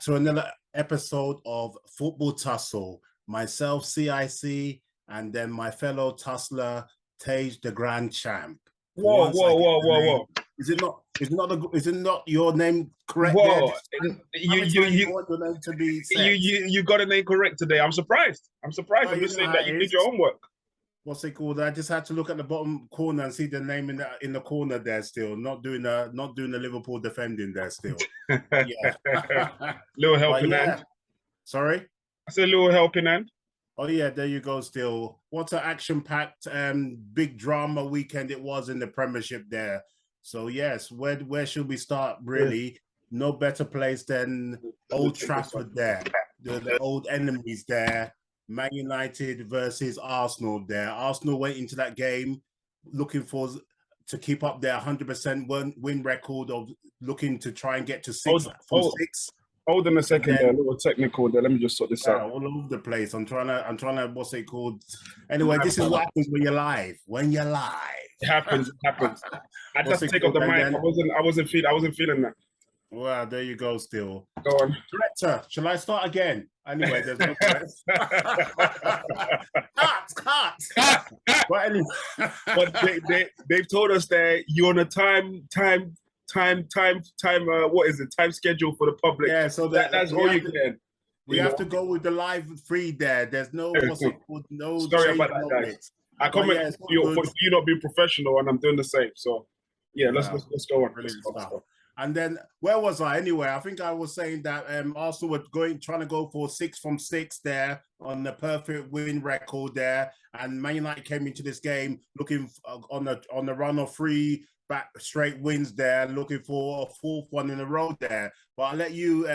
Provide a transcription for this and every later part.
to another episode of Football Tussle. Myself, CIC, and then my fellow tussler, Tage the Grand Champ. Whoa. Is it not? Is it not your name correct? Whoa. You want your name to be said. You got a name correct today. I'm surprised. I'm just saying that you did your homework. What's it called? I just had to look at the bottom corner and see the name in the corner there still. Not doing the Liverpool defending there still. Yeah. Little helping hand. Sorry? I said little helping hand. Oh yeah, there you go still. What an action-packed big drama weekend it was in the Premiership there. So yes, where should we start really? No better place than Old Trafford there. The old enemies there. Man United versus Arsenal there. Arsenal went into that game looking to keep up their 100% win record of looking to try and get to six. Hold on a second there, a little technical there. Let me just sort this out. All over the place. I'm trying to, what's it called? Anyway, this is what happens when you're live. It happens. I just take off the mic. I wasn't feeling that. Well, there you go still. Go on. Director, shall I start again? Anyway, there's no press. Cut. But anyway. But they've told us that you're on a time what is it? Time schedule for the public. Yeah, so that's all you can. We have to go with the live feed there. There's no no. Sorry about that, guys. I comment for you not being professional, and I'm doing the same. So yeah, let's go on. Let's go. And then where was I anyway? I think I was saying that Arsenal were trying to go for 6 from 6 there on the perfect win record there, and Man United came into this game looking on the run of 3 back straight wins there, looking for a 4th one in a row there. But I'll let you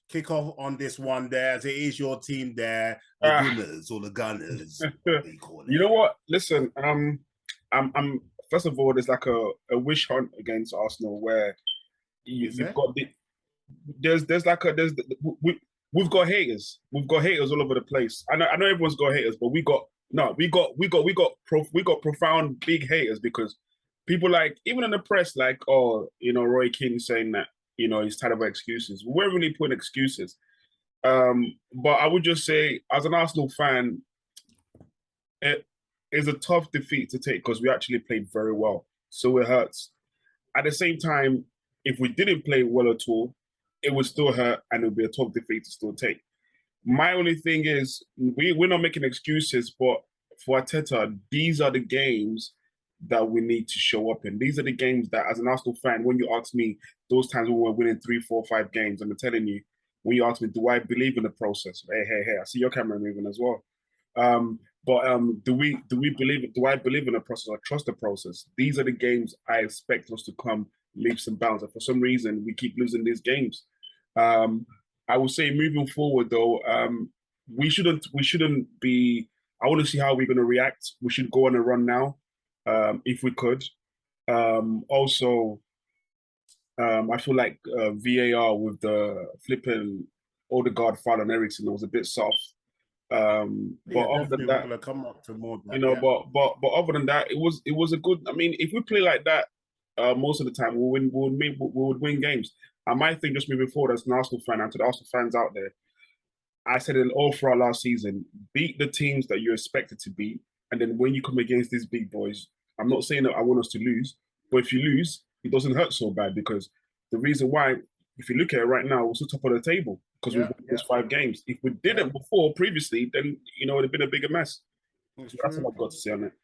kick off on this one there, as it is your team there, the Gunners. You know what? Listen, I'm first of all, there's like a wish hunt against Arsenal where you've got we've got haters. We've got haters all over the place. I know everyone's got haters, but we got profound big haters, because people like, even in the press, like, Roy Keane saying that, he's tired of our excuses. We weren't really putting excuses. But I would just say, as an Arsenal fan, it is a tough defeat to take, because we actually played very well. So it hurts. At the same time, if we didn't play well at all, it would still hurt, and it would be a tough defeat to still take. My only thing is, we're not making excuses, but for Arteta, these are the games that we need to show up in. These are the games that, as an Arsenal fan, when you ask me, those times when we're winning 3, 4, 5 games, I'm telling you, when you ask me, do I believe in the process? Hey, I see your camera moving as well. Do I believe in the process? I trust the process. These are the games I expect us to come leaps and bounds. And for some reason, we keep losing these games. I would say, moving forward, though, we shouldn't be. I want to see how we're going to react. We should go on a run now, if we could. Also, I feel like VAR with the flipping Odegaard foul on Eriksen was a bit soft. But other than that, come up to more. But other than that, it was a good. I mean, if we play like that most of the time, we would win games. And my thing, just moving forward as an Arsenal fan, and to the Arsenal fans out there, I said it all throughout last season: beat the teams that you're expected to beat, and then when you come against these big boys, I'm not saying that I want us to lose, but if you lose, it doesn't hurt so bad, because the reason why, if you look at it right now, we're still top of the table because we've won those 5 games. If we didn't previously, then it would have been a bigger mess. So that's what I've got to say on it.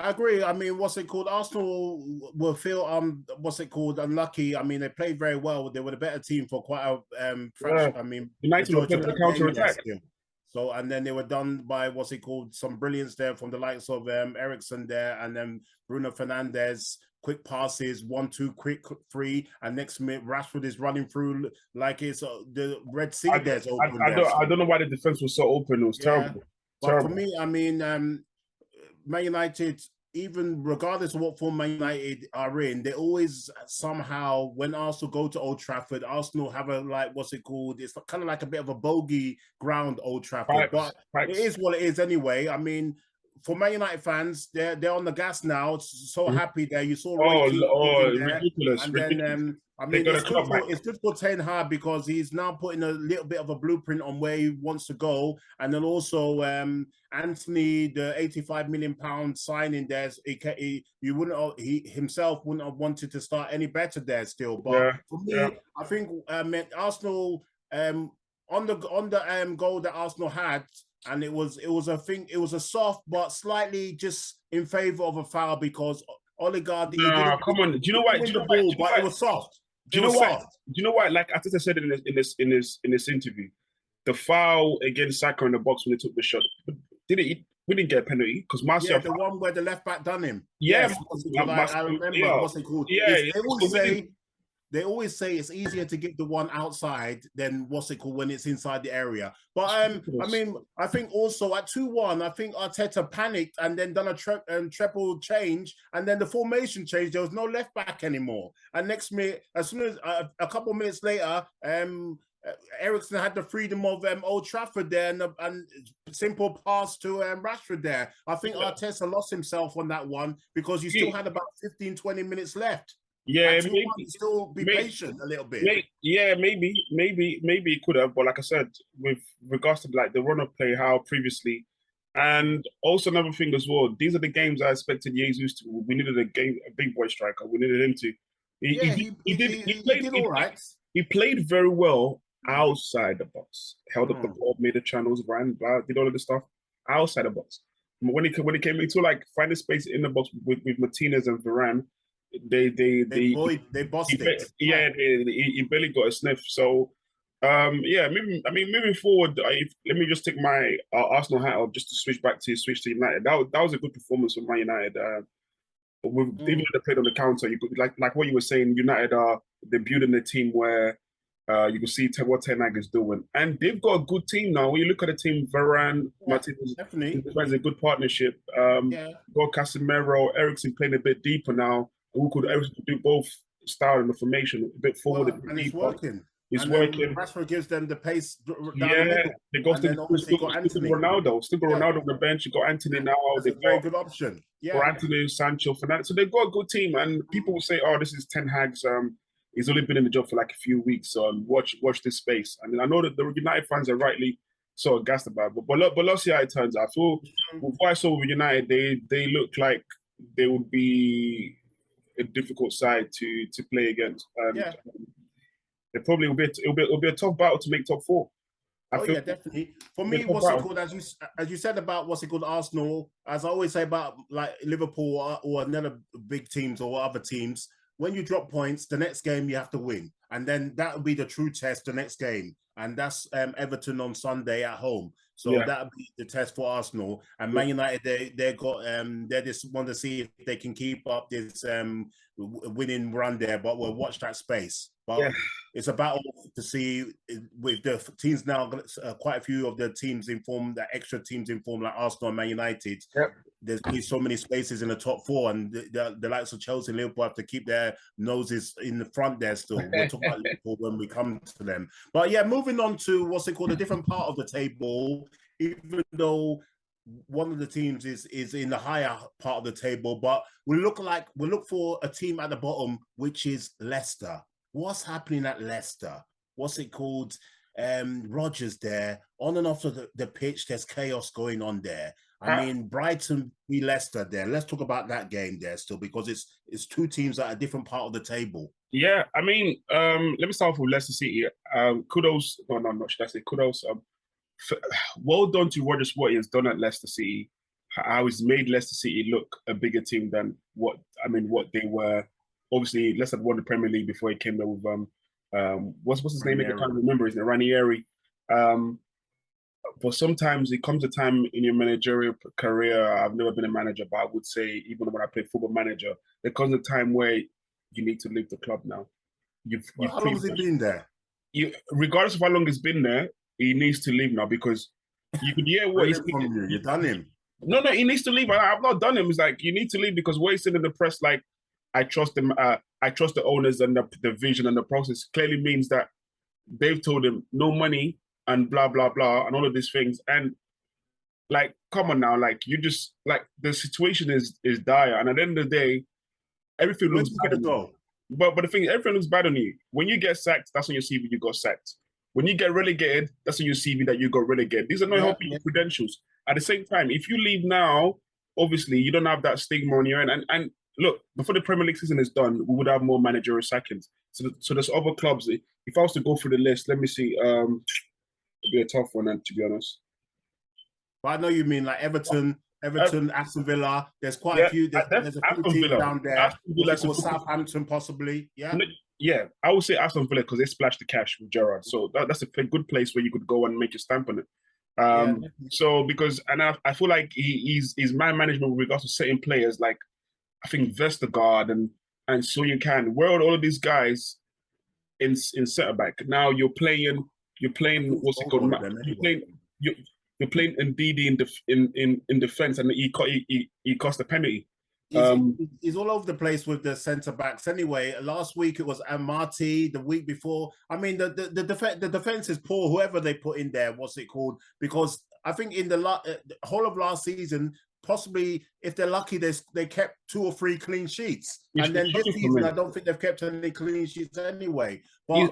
I agree. I mean, Arsenal will feel unlucky. I mean, they played very well. They were the better team for quite a fraction. I mean, United were playing the counter attack. So, and then they were done by some brilliance there from the likes of Eriksen there, and then Bruno Fernandes, quick passes, 1-2, quick 3, and next minute Rashford is running through like it's the Red Sea. I don't know why the defense was so open. It was terrible. But for me, I mean, Man United, even regardless of what form Man United are in, they always somehow, when Arsenal go to Old Trafford, Arsenal have it's kind of like a bit of a bogey ground, Old Trafford. But it is what it is anyway. I mean, for Man United fans, they're on the gas now. So Mhm. happy there. You saw Roy Keane in there, Ridiculous, and ridiculous. then I They mean got a club back. it's good for Ten Hag because he's now putting a little bit of a blueprint on where he wants to go, and then also Anthony, the £85 million signing there, he himself wouldn't have wanted to start any better there still. But Yeah, for yeah. me, I think Arsenal on the goal that Arsenal had, and it was a soft but slightly just in favor of a foul because Odegaard he No, didn't come on. Do you know why? Do win you the know why? ball, Do you know but why? it was soft. Do It you know was why? soft. Do you know why? Like Arteta said in this interview, the foul against Saka in the box when they took the shot. We didn't get a penalty because Yeah, Martial. the one where the left back done him. Yeah, Yes, I remember yeah, what's it called. yeah. They always say it's easier to get the one outside than what's it called when it's inside the area. But I mean, I think also at 2-1, I think Arteta panicked and then done a triple change, and then the formation changed. There was no left back anymore. And next minute, as soon as a couple of minutes later, Ericsson had the freedom of Old Trafford there and simple pass to Rashford there. I think Arteta lost himself on that one because you still had about 15, 20 minutes left. Yeah, maybe still be patient a little bit. Maybe it could have, but like I said, with regards to like the run of play, how previously, and also another thing as well. These are the games I expected Jesus to. We needed a big boy striker. We needed him to. He did all right. He played very well outside the box. Held up the ball, made the channels, ran, blah, did all of the stuff outside the box. When he came into like find a space in the box with Martinez and Varane, they bossed it. Yeah, he barely got a sniff. So, moving forward, let me just take my Arsenal hat off just to switch to United. That was a good performance from Man United. Even though they played on the counter, you could like what you were saying. United they're building a team where you can see what Ten Hag is doing, and they've got a good team now. When you look at the team, Varane, Martinez, definitely, it's a good partnership. Got Casemiro, Ericsson playing a bit deeper now. Who could Ericsson do both style and the formation a bit forward, and it's working. It's working. Rashford gives them the pace down the middle. They got Anthony. Ronaldo. Still got Ronaldo on the bench. You got Anthony now. That's a very good option. For Anthony, Sancho, Fernandes. So they've got a good team. And people will say, "Oh, this is Ten Hag's. He's only been in the job for like a few weeks. So watch this space." And I know that the United fans are rightly so gassed about it. But let's see how it turns out. I feel with what I saw with United, they look like they would be a difficult side to play against. It probably will be a tough battle to make top four. Definitely. For me, what's it called? As you said about what's it called, Arsenal. As I always say about like Liverpool or another big teams or other teams, when you drop points, the next game you have to win, and then that will be the true test. The next game, and that's Everton on Sunday at home. So that'll be the test for Arsenal. And Man United, they just want to see if they can keep up this winning run there. But we'll watch that space. But it's a battle to see with the teams now. Quite a few of the teams in form, the extra teams in form, like Arsenal and Man United. There's been so many spaces in the top four, and the likes of Chelsea and Liverpool have to keep their noses in the front there still. We'll talk about Liverpool when we come to them. But yeah, moving on to what's it called, a different part of the table, even though one of the teams is in the higher part of the table, but we look for a team at the bottom, which is Leicester. What's happening at Leicester? What's it called? Rodgers there, on and off of the pitch, there's chaos going on there. I mean, Brighton v Leicester there. Let's talk about that game there still, because it's two teams at a different part of the table. Yeah, I mean, let me start off with Leicester City. Kudos. No, should I say kudos? Well done to Rodgers, what he has done at Leicester City. How he's made Leicester City look a bigger team than what they were. Obviously, Leicester won the Premier League before he came there with what's his name? I can't remember. Isn't it Ranieri? But sometimes it comes a time in your managerial career. I've never been a manager, but I would say even when I played Football Manager, there comes a time where you need to leave the club now. How long has he been there? Regardless of how long he's been there, he needs to leave now, because you could hear what he's from you. You've done him. No, he needs to leave. I've not done him. It's like you need to leave, because what he's saying in the press, like, I trust them. I trust the owners and the vision and the process. Clearly means that they've told him no money and blah blah blah and all of these things. And Like, come on now, like you just like the situation is dire, and at the end of the day, everything Where's looks he bad gonna on you. go? But the thing is, everything looks bad on you. When you get sacked, that's on your CV you got sacked. When you get relegated, that's on your CV that you got relegated. These are not Yeah, helping yeah. your credentials. At the same time, if you leave now, obviously you don't have that stigma on your end. And look, before the Premier League season is done, we would have more managerial sackings. So there's other clubs. If I was to go through the list, let me see. It'd be a tough one, to be honest. But I know you mean like Uh, Everton, Aston Villa. There's quite a yeah, few. There's a few Aston teams Villa. down there. Aston What's Villa it is a called? football. Southampton, possibly. Yeah. Yeah, I would say Aston Villa because they splashed the cash with Gerrard. So that's a good place where you could go and make your stamp on it. Yeah. So because and I feel like he's man management with regards to certain players like I think Vestergaard and so you can where are all of these guys in centre back now you're I playing think it's what's it sold called all of them you're anyway. playing you're playing Ndidi in defense and he cost a penalty. He's, Um, he's all over the place with the centre backs. Anyway, last week it was Amati. The week before, I mean, the defense is poor. Whoever they put in there, what's it called? Because I think in the whole of last season, possibly if they're lucky, they kept 2 or 3 clean sheets, and then this season I don't think they've kept any clean sheets anyway. But I mean,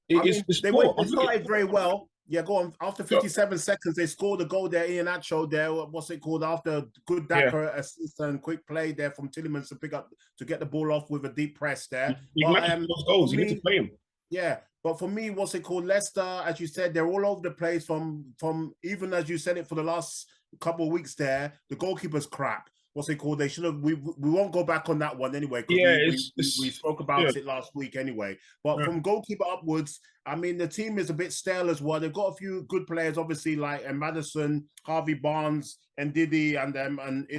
it's they poor. started very well. Yeah, go on. After 57 seconds, they scored a goal there. Iheanacho there. What's it called? After good Daka assist and quick play there from Tillemans to get the ball off with a deep press there. But those goals. You need to play him. Yeah, but for me, what's it called? Leicester, as you said, they're all over the place. From even as you said it for the last couple of weeks there, the goalkeeper's crap. What's it called? They should have. We won't go back on that one anyway because we spoke about it last week anyway. But from goalkeeper upwards, I mean the team is a bit stale as well. They've got a few good players, obviously like Madison, Harvey Barnes, and Didi, and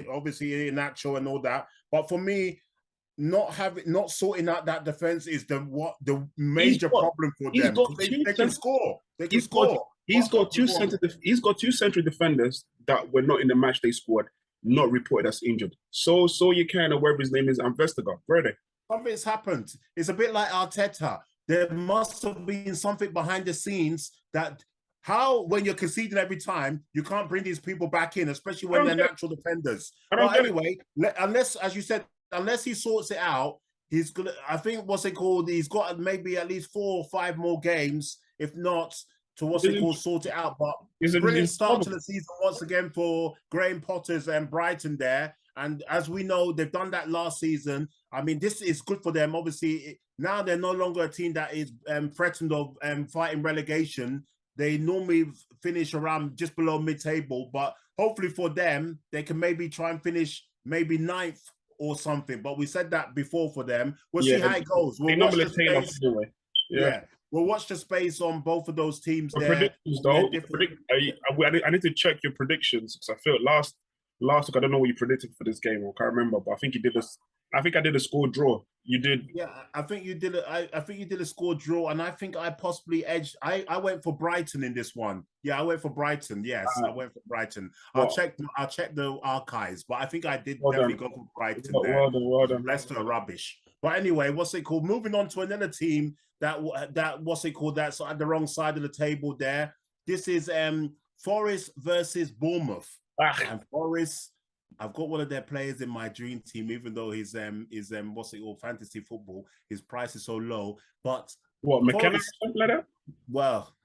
obviously Nacho and all that. But for me, not sorting out that defense is the major problem for them because they can score. They can score. He's got two central defenders that were not in the match they scored, not reported as injured. So you can, or whatever his name is, and Vestergaard. Where are they? Something's happened. It's a bit like Arteta. There must have been something behind the scenes that how when you're conceding every time, you can't bring these people back in, especially when they're natural defenders. But anyway, unless, as you said, unless he sorts it out, he's gonna. I think what's it called? He's got maybe at least 4 or 5 more games, if not to sort it out. But brilliant start to the season once again for Graham Potter's and Brighton there. And as we know, they've done that last season. I mean, this is good for them. Obviously, now they're no longer a team that is threatened of fighting relegation. They normally finish around just below mid-table, but hopefully for them, they can maybe try and finish maybe 9th or something. But we said that before for them. We'll see how it goes. We'll watch the space. Anyway. Yeah. We'll watch the space on both of those teams there. Predictions, though. I need to check your predictions because I feel last week I don't know what you predicted for this game. I can't remember, but I think you did this. I think I did a score draw. You did. Yeah, I think you did. I think you did a score draw, and I think I possibly edged. I went for Brighton in this one. Yeah, I went for Brighton. Yes, I went for Brighton. I'll check the archives, but I think I did definitely go for Brighton there. Well done. Leicester are rubbish. But anyway, what's it called? Moving on to another team that what's it called? That's at the wrong side of the table there. This is Forest versus Bournemouth. And Forest, I've got one of their players in my dream team, even though his what's it called, fantasy football, his price is so low. But what, McKenna, something like that? Well,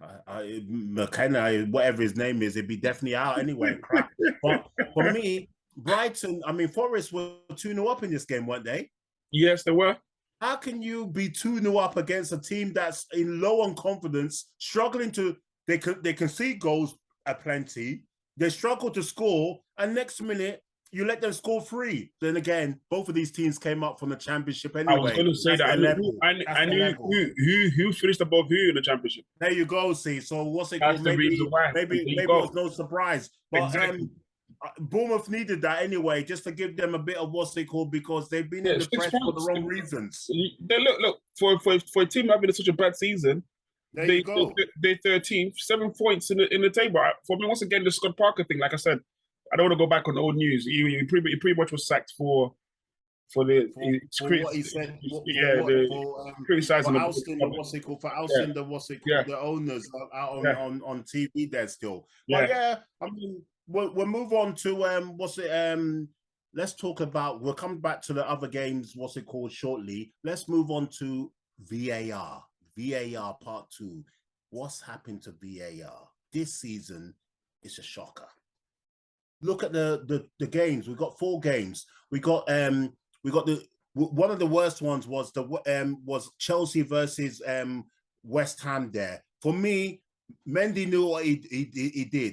McKenna, whatever his name is, it'd be definitely out anyway. Crap. But for me, Brighton, I mean, Forest were 2-0 up in this game, weren't they? Yes, they were. How can you be 2-0 up against a team that's in low on confidence, struggling to they concede goals aplenty, they struggle to score, and next minute you let them score 3. Then again, both of these teams came up from the championship anyway. I was going to say that. I knew who finished above who in the championship. There you go. See, so what's it called? Maybe it was no surprise. But exactly. Bournemouth needed that anyway, just to give them a bit of what's it called, because they've been in the press for the wrong reasons. Look for a team having such a bad season. There you go. They're 13th, 7 points in the table. For me, once again, the Scott Parker thing. Like I said, I don't want to go back on old news. He pretty much was sacked for what he said. Criticizing for ousting the owners out on TV there still. But yeah, I mean, we'll move on to let's talk about, we'll come back to the other games, what's it called, shortly. Let's move on to VAR. VAR part 2. What's happened to VAR? This season is a shocker. Look at the games. We've got 4 games. We got the one of the worst ones was was Chelsea versus West Ham there. For me, Mendy knew what he did. He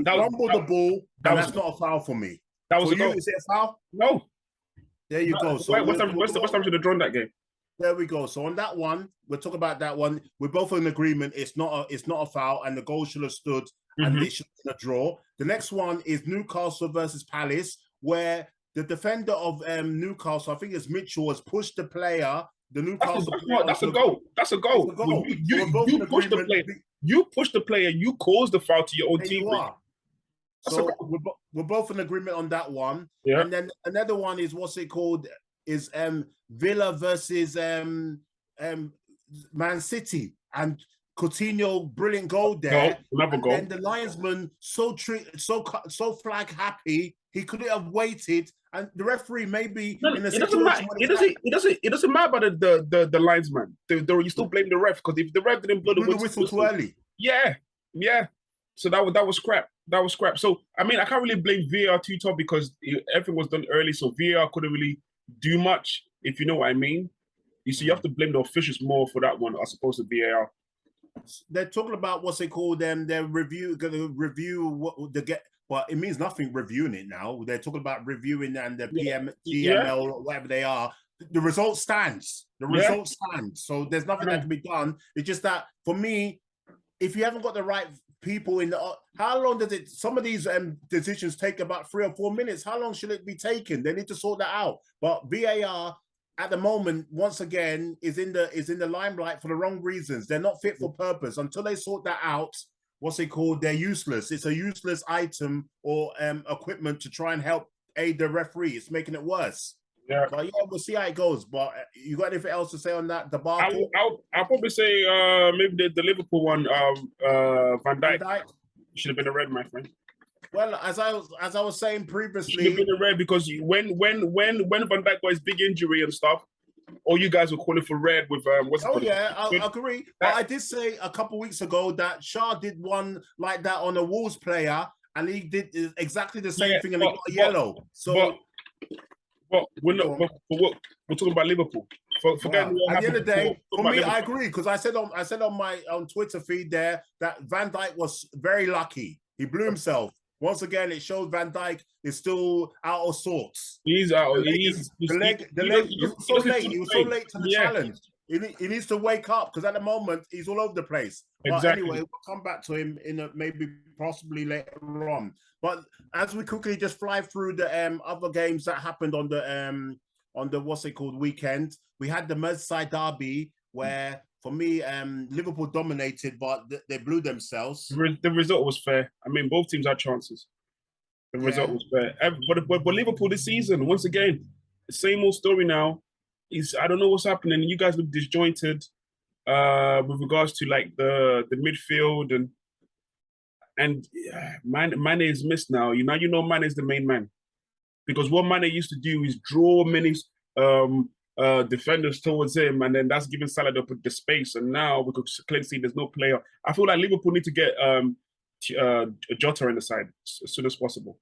fumbled the ball, and that's not a foul for me. That was for a you, goal. is it a foul? No. There you go. So West Ham should have drawn that game. There we go. So on that one, we'll talk about that one. We're both in agreement. It's not a foul, and the goal should have stood, and it should have been a draw. The next one is Newcastle versus Palace, where the defender of Newcastle, I think it's Mitchell, has pushed the player. The Newcastle that's a goal. That's a goal. You push the player. You push the player. You cause the foul to your own team. So we're both in agreement on that one. Yeah. And then another one is what's it called? Is Villa versus Man City, and Coutinho, brilliant goal there. Another goal. And the linesman so flag happy, he couldn't have waited. And the referee maybe in a situation. It doesn't matter about the linesman. You still blame the ref, because if the ref didn't blow the whistle too early. Yeah. So that was crap. That was crap. So I mean, I can't really blame VAR too tough, because everything was done early. So VAR couldn't really do much, if you know what I mean. You see, you have to blame the officials more for that one, as opposed to VAR. They're talking about what's it called? They're going to review what they get, but it means nothing reviewing it now. They're talking about reviewing and the GML or whatever they are. The result stands. The result stands. So there's nothing that can be done. It's just that for me, if you haven't got the right people in the, how long does it? Some of these decisions take about 3 or 4 minutes. How long should it be taken? They need to sort that out. But VAR at the moment, once again, is in the limelight for the wrong reasons. They're not fit for purpose. Until they sort that out, what's it called? They're useless. It's a useless item or equipment to try and help aid the referee. It's making it worse. Yeah. But yeah, we'll see how it goes. But you got anything else to say on that debacle? I'll probably say maybe the Liverpool one. Van Dijk should have been a red, my friend. Well, as I was saying previously, should have been a red, because when Van Dijk got his big injury and stuff, all you guys were calling for red with I agree. But I did say a couple of weeks ago that Shah did one like that on a Wolves player, and he did exactly the same thing, and he got a yellow. So. But we're talking about Liverpool. Forget at the end of the day, for me, I agree, because I said on my Twitter feed there that Van Dijk was very lucky. He blew himself. Once again, it shows Van Dijk is still out of sorts. He's out. He was so late. He was so late to the challenge. He needs to wake up, because at the moment he's all over the place. But anyway, we'll come back to him in possibly later on. But as we quickly just fly through the other games that happened on the what's it called weekend, we had the Merseyside derby where, for me, Liverpool dominated, but they blew themselves. The result was fair. I mean, both teams had chances. The result was fair. But Liverpool this season, once again, the same old story now. I don't know what's happening. You guys look disjointed with regards to like the midfield, and Mane is missed now. You know Mane is the main man, because what Mane used to do is draw many defenders towards him, and then that's giving Salah the space. And now we could clearly see there's no player. I feel like Liverpool need to get Jota in the side as soon as possible.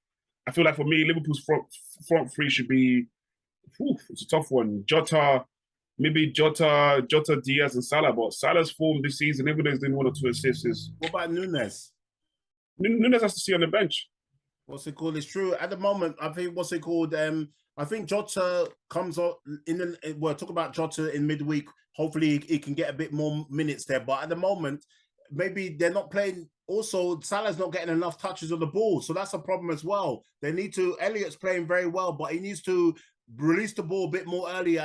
I feel like for me, Liverpool's front three should be. It's a tough one. Jota, Diaz, and Salah. But Salah's form this season, even though he's doing 1 or 2 assists, is. What about Nunes? Nunes has to see on the bench. What's it called? It's true. At the moment, I think what's it called? I think Jota comes up we'll talk about Jota in midweek. Hopefully, he can get a bit more minutes there. But at the moment, maybe they're not playing. Also, Salah's not getting enough touches on the ball, so that's a problem as well. They need to. Elliott's playing very well, but he needs to release the ball a bit more earlier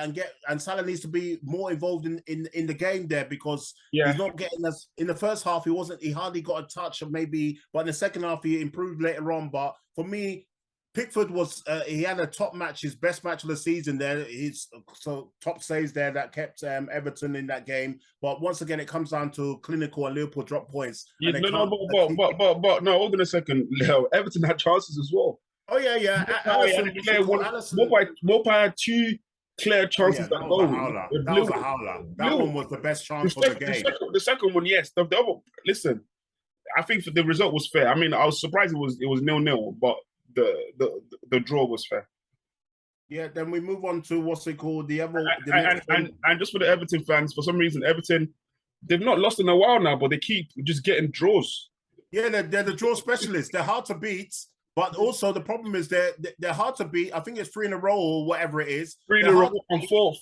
and Salah needs to be more involved in the game there, because he's not getting us in the first half. He hardly got a touch, or maybe, but in the second half he improved later on. But for me, Pickford was he had a top match, his best match of the season there. He's so top saves there that kept Everton in that game. But once again, it comes down to clinical and Liverpool drop points. Yeah, And they no, can't but no, hold on a second. Leo, Everton had chances as well. Oh yeah. Allison, Mopa had 2 clear oh yeah, chances that that was a goal. howler. It That was blew a it. howler. It That blew one it. was the best chance for the game. The second one, yes. The other, listen, I think the result was fair. I mean, I was surprised it was 0-0, but the draw was fair. Yeah, then we move on to what's it called? And just for the Everton fans, for some reason, Everton, they've not lost in a while now, but they keep just getting draws. Yeah, they're the draw specialists. They're hard to beat, but also the problem is they're hard to beat. I think it's 3 in a row or whatever it is. 3 in a row on 4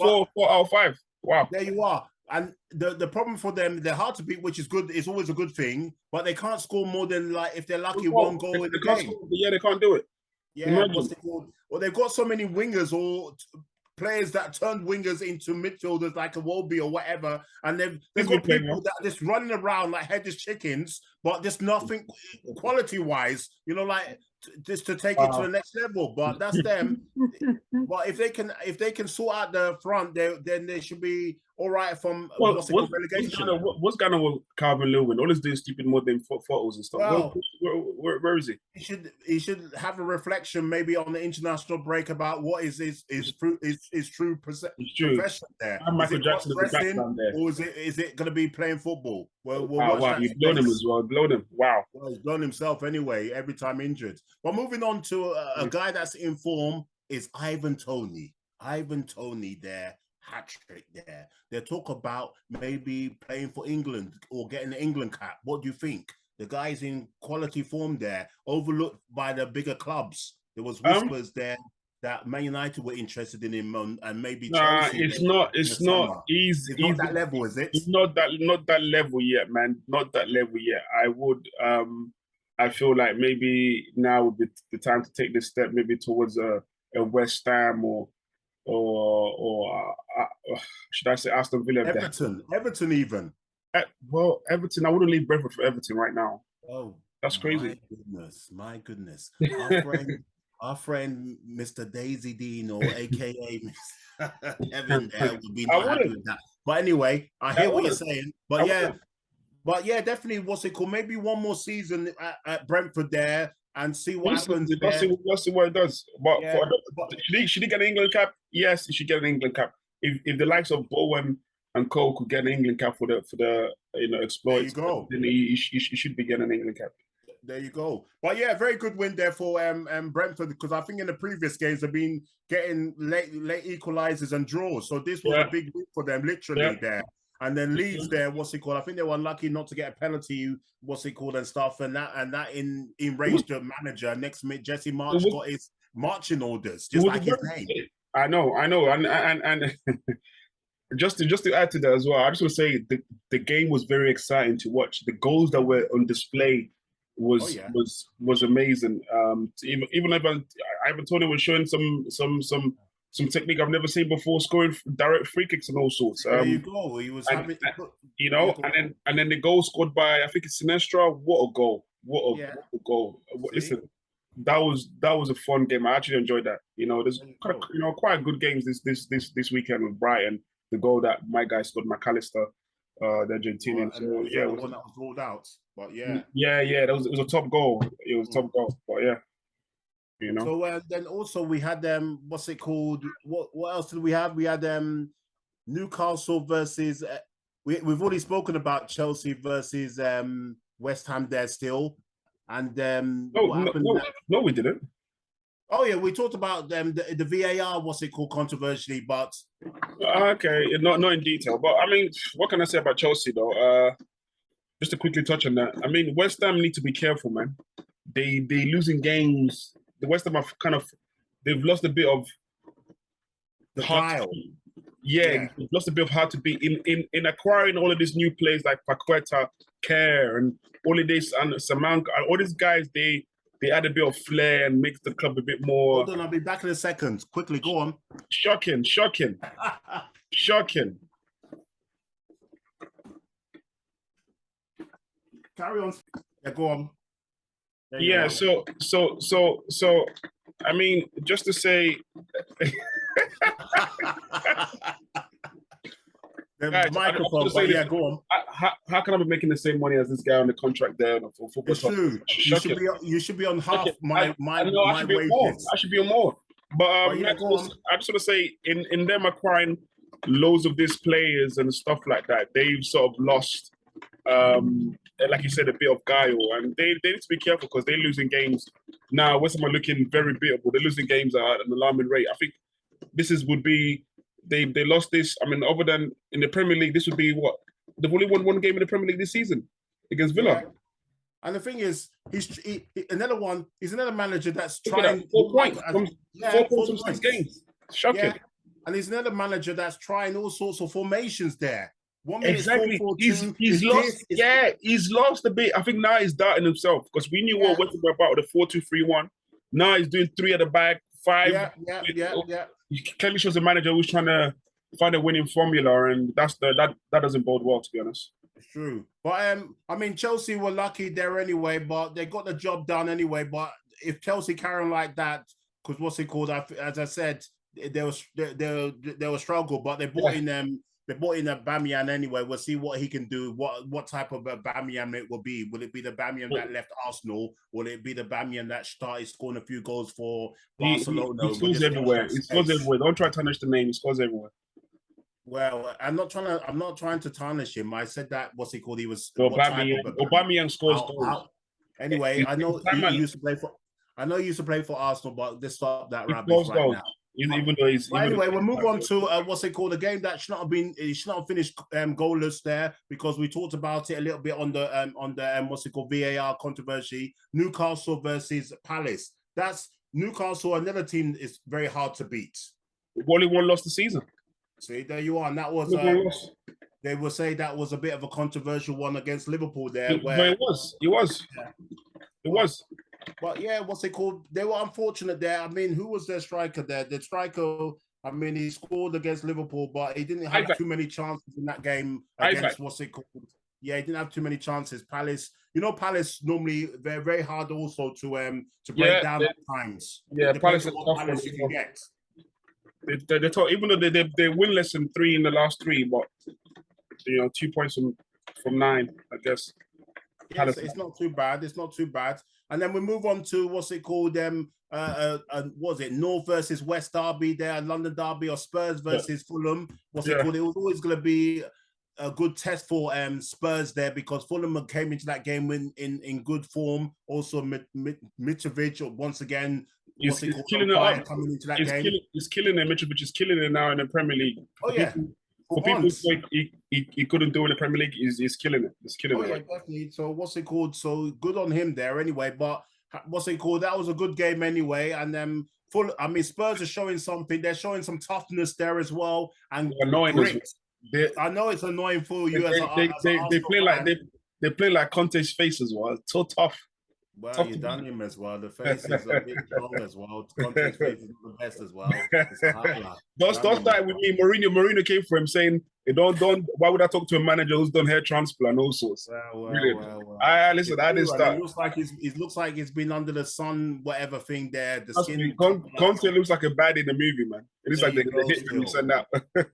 out of 5. Wow. There you are. And the problem for them, they're hard to beat, which is good. It's always a good thing, but they can't score more than, like, if they're lucky, 1 goal in the game. Yeah, they can't do it. Yeah, what's it called? Well, they've got so many wingers or players that turned wingers into midfielders like a Wolby or whatever, and they've got people that are just running around like headless chickens, but just nothing quality-wise, like just to take it to the next level. But that's them. But if they can sort out the front, then they should be all right from what's relegation. What's going on with Calvin Lewin? All he's doing stupid more than photos and stuff. Well, where is he? He should have a reflection maybe on the international break about what is true profession there. Michael Jackson is the background there, or is it going to be playing football? Well, wow, you've blown him as well. Blown him. Wow. Well, he's blown himself anyway. Every time injured. But moving on to a guy that's in form is Ivan Toney. Ivan Toney there. Hat-trick there. They talk about maybe playing for England or getting an England cap. What do you think? The guy's in quality form there, overlooked by the bigger clubs. There was whispers there that Man United were interested in him and maybe Chelsea. It's not that level, is it? It's not that level yet, man. Not that level yet. I feel like maybe now would be the time to take this step, maybe towards a West Ham or should I say Aston Villa? Everton even. Well, Everton, I wouldn't leave Brentford for Everton right now. Oh, that's crazy. My goodness. Our friend Mr. Daisy Dean, or AKA Evan there, would be not happy with that. But anyway, I hear what you're saying. But yeah, definitely what's it called? Maybe one more season at Brentford there and see what happens. Let's see what it does. But should he get an England cap? Yes, he should get an England cap. If the likes of Bowen and Cole could get an England cap for the exploits, then he should be getting an England cap. There you go. But yeah, very good win there for Brentford, because I think in the previous games they've been getting late equalizers and draws. So this was a big win for them, literally there. And then Leeds there, I think they were unlucky not to get a penalty, and stuff. And that enraged the manager. Next minute, Jesse March got his marching orders, just like his name. I know. And just to add to that as well, I just want to say the game was very exciting to watch. The goals that were on display was amazing. Even Ivan Toney was showing some technique I've never seen before, scoring direct free kicks and all sorts. There you go. He was having, and then the goal scored by, I think it's Sinestra. What a goal! What a goal! Listen, that was a fun game. I actually enjoyed that. There's quite good games this weekend with Brighton. The goal that my guy scored, McAllister, the Argentinian. So the one that was ruled out. But it was a top goal. It was a top goal. But yeah. So then also we had what's it called? What else did we have? We had Newcastle versus. We've already spoken about Chelsea versus West Ham there still, and no, we didn't. Oh yeah, we talked about the VAR. What's it called? Controversially, but okay, not in detail. But I mean, what can I say about Chelsea though? Just to quickly touch on that, I mean, West Ham need to be careful, man. They losing games. The West Ham they've lost a bit of the heart. They've lost a bit of heart to beat in acquiring all of these new players like Paqueta, Kerr, and all of this, and Samanka, all these guys. They add a bit of flair and make the club a bit more. Hold on, I'll be back in a second. Quickly, go on. Shocking. Carry on. Yeah, go on. Yeah. So I mean, just to say, guys, microphone, but yeah, go on. How can I be making the same money as this guy on the contract there for football? It's true. You should be on half my wages. I should be on more. But yeah, I just want to say, in them acquiring loads of these players and stuff like that, they've sort of lost, like you said, a bit of guile, and they need to be careful because they're losing games now. West Ham are looking very beatable. They're losing games at an alarming rate. I think would be they lost this. I mean, other than in the Premier League, this would be what they've only won one game in the Premier League this season against Villa. Yeah. And the thing is, he's another manager that's trying 4 points from 4 points from 6 games. Shocking. Yeah. And he's another manager that's trying all sorts of formations there. 1 minute Exactly. 4-4-2, he's lost. He's lost a bit. I think now he's doubting himself because we knew what West Ham were about with the 4-2-3-1. Now he's doing 3 at the back, 5. Yeah. He clearly shows a manager who's trying to find a winning formula, and that doesn't bode well, to be honest. It's true. But I mean, Chelsea were lucky there anyway, but they got the job done anyway. But if Chelsea carry on like that, because what's it called? As I said, they were struggle, but they bought in Aubameyang anyway. We'll see what he can do. What type of Aubameyang it will be? Will it be the Aubameyang that left Arsenal? Will it be the Aubameyang that started scoring a few goals for Barcelona? He scores everywhere. He scores everywhere. Don't try to tarnish the name. He scores everywhere. Well, I'm not trying to tarnish him. I said that he was Aubameyang scores goals. Anyway, I know he used to play for Arsenal, but let's stop that rubbish right now. Even though he's anyway, we'll move on to a game that should not have finished goalless there, because we talked about it a little bit on the VAR controversy. Newcastle versus Palace. That's Newcastle, another team is very hard to beat. Only one lost the season. See, there you are, and that was they will say that was a bit of a controversial one against Liverpool there. But it was. But yeah, they were unfortunate there. I mean, who was their striker there? The striker, I mean, he scored against Liverpool, but he didn't have too many chances in that game against Yeah, he didn't have too many chances. Palace, Palace normally they're very hard also to break down at times. Yeah, Palace you can get. They talk, even though they winless in 3 in the last 3, but 2 points from 9, I guess. Yes, it's not too bad. It's not too bad. And then we move on to North versus West derby there, London derby, or Spurs versus Fulham. It was always going to be a good test for Spurs there, because Fulham came into that game in good form. Also, Mitrovic once again. He's killing it coming into that game. He's killing it. Mitrovic is killing it now in the Premier League. For people who say he couldn't do it in the Premier League, he's killing it. He's killing it. Yeah, definitely. So So good on him there anyway. But that was a good game anyway. And then Spurs are showing something. They're showing some toughness there as well. And I know it's annoying for you they play like Conte's face as well. It's so tough. Well, you done him as well. The face is a bit strong as well. Conte's face is the best as well. Don't start with me. Mourinho came for him saying, "Don't. Why would I talk to a manager who's done hair transplant and all sorts?" Well. Listen, I didn't start. It looks like he's been under the sun, whatever thing there. The skin. Conte looks like a baddie in the movie, man. It looks like they hit him and send out.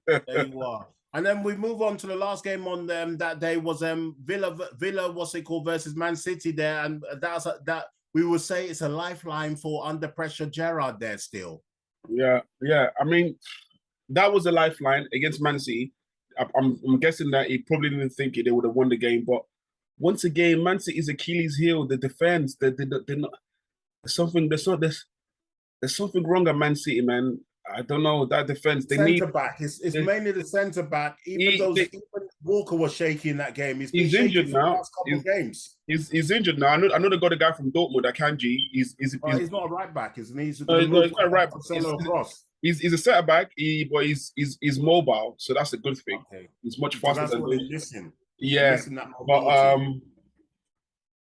There you are. And then we move on to the last game on that day was Villa versus Man City there, and that we would say it's a lifeline for under pressure Gerrard there still. Yeah. I mean, that was a lifeline against Man City. I'm guessing that he probably didn't think they would have won the game, but once again, Man City's Achilles heel, the defense. They're not. There's something wrong at Man City, man. I don't know, that defense. They need back. It's mainly the centre back. Even Walker was shaky in that game. He's injured now. He's injured now. I know they got a guy from Dortmund, Akanji. He's not a right back, isn't he? He's not a right back. He's a centre back. But he's mobile, so that's a good thing. Okay. He's much faster than him. Yeah, but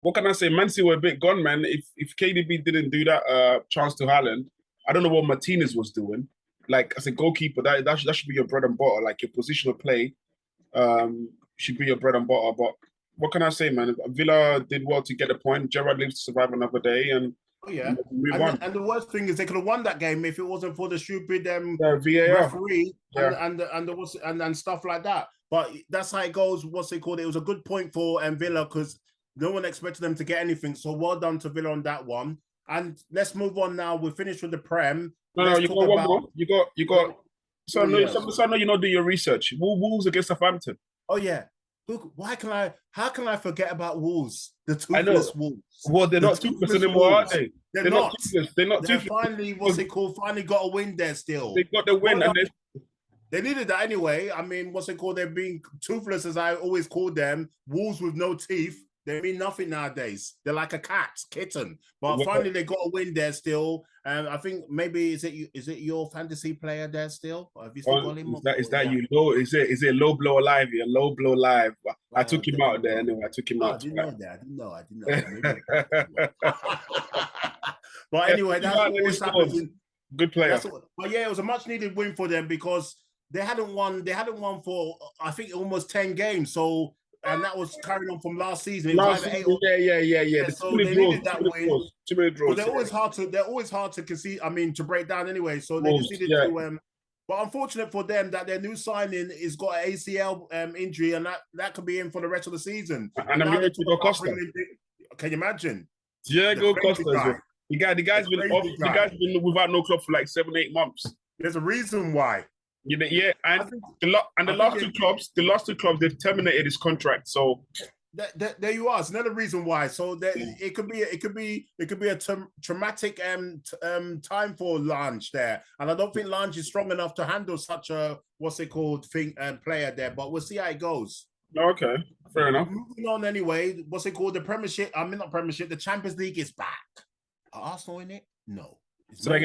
what can I say? Man City were a bit gone, man. If KDB didn't do that chance to Haaland, I don't know what Martinez was doing. Like, as a goalkeeper, that should be your bread and butter. Like, your positional play should be your bread and butter. But what can I say, man? Villa did well to get a point. Gerrard lives to survive another day. And Oh yeah, Move and on. and the worst thing is they could have won that game if it wasn't for the stupid VAR. referee Yeah. and stuff like that. But that's how it goes. What's it called? It was a good point for Villa because no one expected them to get anything. So well done to Villa on that one. And let's move on now. We're finished with the Prem. No, Let's you talk got one about. more. You got. So Oh no, yes. so no, you not do your research. Wolves against Southampton. Oh yeah. Why can I? How can I forget about Wolves? The I know. toothless Wolves. Well, they're The not toothless anymore, are they? They're Not not. toothless. They're not They're toothless. finally, what's it called? Finally got a win there still. They got the win, Well, and they needed that anyway. I mean, what's it called? They're being toothless, as I always called them. Wolves with no teeth. They mean nothing nowadays. They're like a kitten. But finally, they got a win there still. And I think maybe is it your fantasy player there still? Or have you still got him? Is that you low? Is it low blow alive? You're low blow live. I took him out there anyway. I took him out. I didn't know that. I didn't know. But anyway, that's what always happens. Good player. But yeah, it was a much needed win for them because they hadn't won for I think almost 10 games. So and that was carried on from last season. It was yeah. So they needed that win. Too many draws. But they're always hard to concede. I mean, to break down anyway. So they conceded to. But unfortunate for them that their new signing is got an ACL injury, and that could be in for the rest of the season. And I'm going to go Costa. Can you imagine? Diego Costa. The guy's been without no club for like 7-8 months. There's a reason why. Yeah, and the last two clubs they've terminated his contract. So there you are. It's another reason why. So it could be a traumatic time for Lange there, and I don't think Lange is strong enough to handle such a player there. But we'll see how it goes. Okay, fair enough. Moving on anyway. What's it called? The Premiership. I mean, not Premiership. The Champions League is back. Are Arsenal in it? No. Sorry.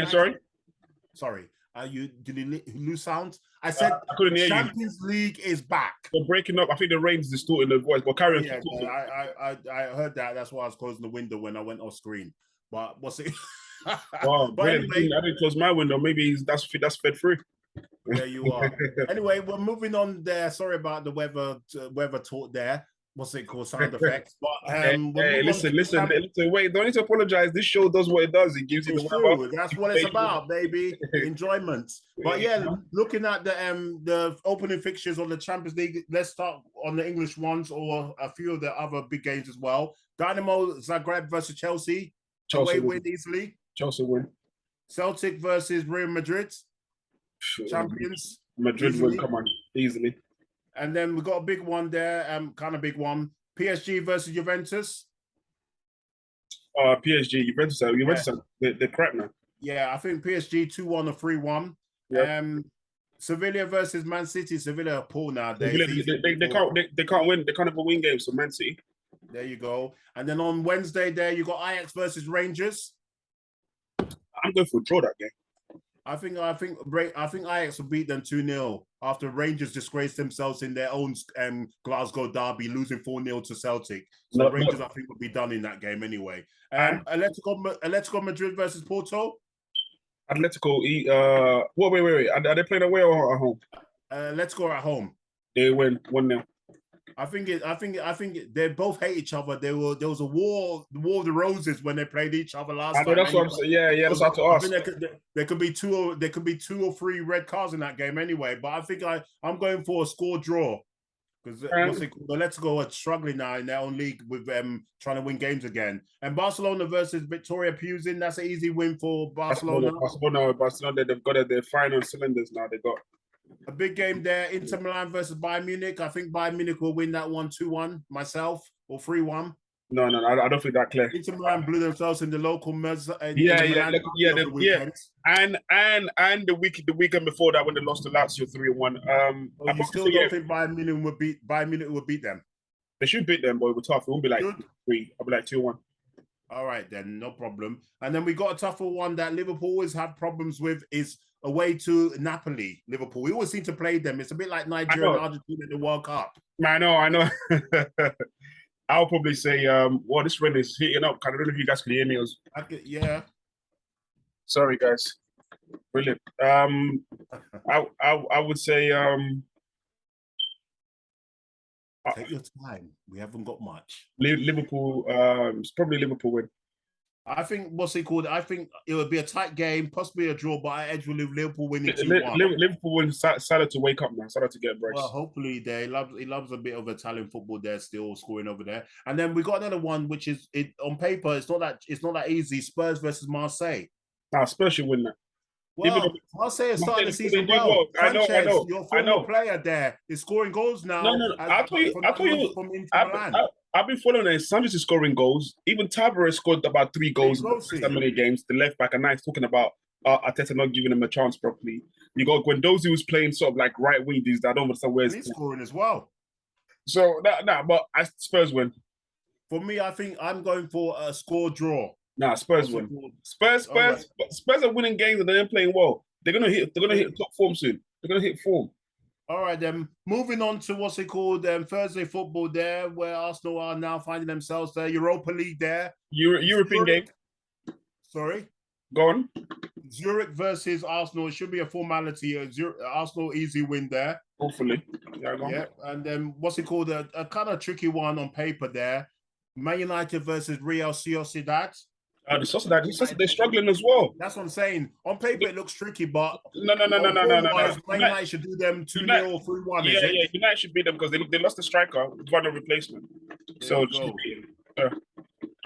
Did you lose sound? I said I couldn't hear Champions League is back. They're breaking up. I think the rain's distorting the voice, but carry on. Yeah, I heard that. That's why I was closing the window when I went off screen. But what's it? Wow, but anyway, I didn't close my window. Maybe that's fed through. There you are. Anyway, we're moving on there. Sorry about the weather talk there. What's it called? Sound effects. But listen. Wait, don't need to apologize. This show does what it does. It gives you the true. That's what it's about, baby. Enjoyment. But yeah, looking at the opening fixtures on the Champions League, let's start on the English ones or a few of the other big games as well. Dynamo Zagreb versus Chelsea. Away win easily. Chelsea win. Celtic versus Real Madrid. Champions. Madrid will come on easily. And then we got a big one there, kind of big one. PSG versus Juventus. PSG, Juventus, they're crap now. Yeah, I think PSG 2-1 or 3-1. Yep. Sevilla versus Man City. Sevilla are poor nowadays. They can't win. They can't even win games. So Man City. There you go. And then on Wednesday, there you got Ajax versus Rangers. I'm going for a draw that game. I think Ajax will beat them 2-0 after Rangers disgraced themselves in their own Glasgow derby, losing 4-0 to Celtic. So Rangers, I think, will be done in that game anyway. Atletico Madrid versus Porto. Atletico. Wait. Are they playing away or at home? Let's go at home. They win 1-0. I think they both hate each other. There was a war of the roses when they played each other last time. That's what I'm saying. Yeah, that's up to us. There could be two or three red cards in that game anyway. But I think I'm going for a score draw because let's go are struggling now in their own league with trying to win games again. And Barcelona versus Victoria Pilsen, that's an easy win for Barcelona. Barcelona, they've got their final cylinders now. They got a big game there. Inter Milan versus Bayern Munich. I think Bayern Munich will win that one 2-1 myself or 3-1. No, I don't think that clear. Inter Milan blew themselves in the local And the weekend before that when they lost to Lazio 3-1. You still don't think Bayern Munich would beat them? They should beat them, but it was tough. It won't be like 3. I'll be like 2-1. All right then, no problem. And then we got a tougher one that Liverpool always have problems with is away to Napoli, Liverpool. We always seem to play them. It's a bit like Nigeria and Argentina in the World Cup. I know. I'll probably say, this rain is heating up. I don't know if you guys can hear me. Yeah. Sorry, guys. Brilliant. I would say... take your time. We haven't got much. Liverpool, it's probably Liverpool win. I think what's it called? I think it would be a tight game, possibly a draw, but I edge will leave Liverpool winning 2-1. Liverpool win. Salah to wake up now. Salah to get breaks. Well, hopefully he loves a bit of Italian football there, still scoring over there. And then we got another one, which is it on paper. It's not that easy. Spurs versus Marseille. Nah, Spurs should win that. Well, Marseille is starting the season well. Sanchez, your former player there, is scoring goals now. No. I told you. I've been following it. Sanchez is scoring goals. Even Tavares scored about 3 goals in that many games. The left back, and now he's talking about Arteta not giving him a chance properly. You got Guendouzi was playing sort of like right wing. These I don't understand where he's scoring as well. So but Spurs win. For me, I think I'm going for a score draw. Nah, Spurs win. Spurs are winning games and they're playing well. They're gonna hit top form soon. They're gonna hit form. All right, then. Moving on to what's it called? Thursday football there, where Arsenal are now finding themselves there. Europa League there. European game. Sorry? Go on. Zurich versus Arsenal. It should be a formality. Arsenal easy win there. Hopefully. Yeah. And then what's it called? A kind of tricky one on paper there. Man United versus Real Sociedad. They're struggling as well. That's what I'm saying. On paper, it looks tricky, but no. Man United should do them 2-0 or 3-1. Yeah. United should beat them because they lost the striker, got a replacement. So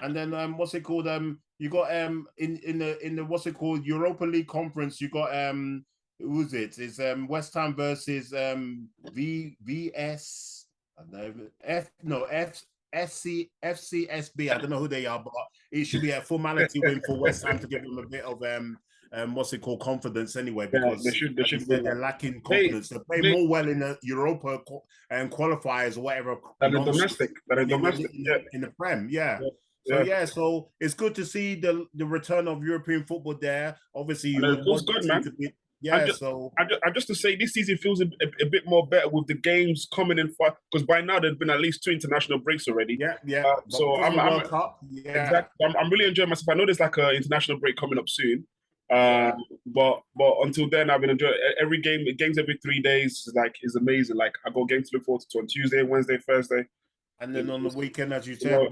and then what's it called? You got in the what's it called? Europa League conference. You got who's it? It's West Ham versus VS. FCSB. I don't know who they are, but it should be a formality win for West Ham to give them a bit of what's it called, confidence anyway, because they're lacking confidence. They play more well in the Europa and qualifiers or whatever than the domestic, in the Prem. So it's good to see the return of European football there. Obviously, it feels good, man. Just to say, this season feels a bit more better with the games coming in far, because by now there's been at least 2 international breaks already. So I'm really enjoying myself. I know there's like an international break coming up soon. But until then, I've been enjoying every game. Games every 3 days is amazing. Like I got games to look forward to on Tuesday, Wednesday, Thursday, and then on the weekend, as you said,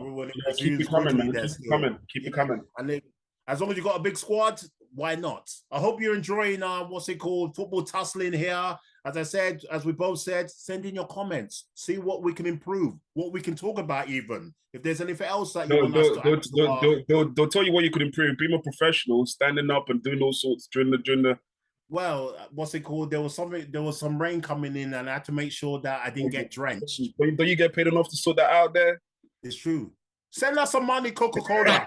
keep it coming, man. Keep it coming. And as long as you got a big squad, why not? I hope you're enjoying football tussling here. As I said, as we both said, send in your comments. See what we can improve, what we can talk about even. If there's anything else that you want us to they'll tell you what you could improve. Be more professional, standing up and doing all sorts during the Well, what's it called? There was some rain coming in and I had to make sure that I didn't get drenched. Don't you get paid enough to sort that out there? It's true. Send us some money, Coca-Cola.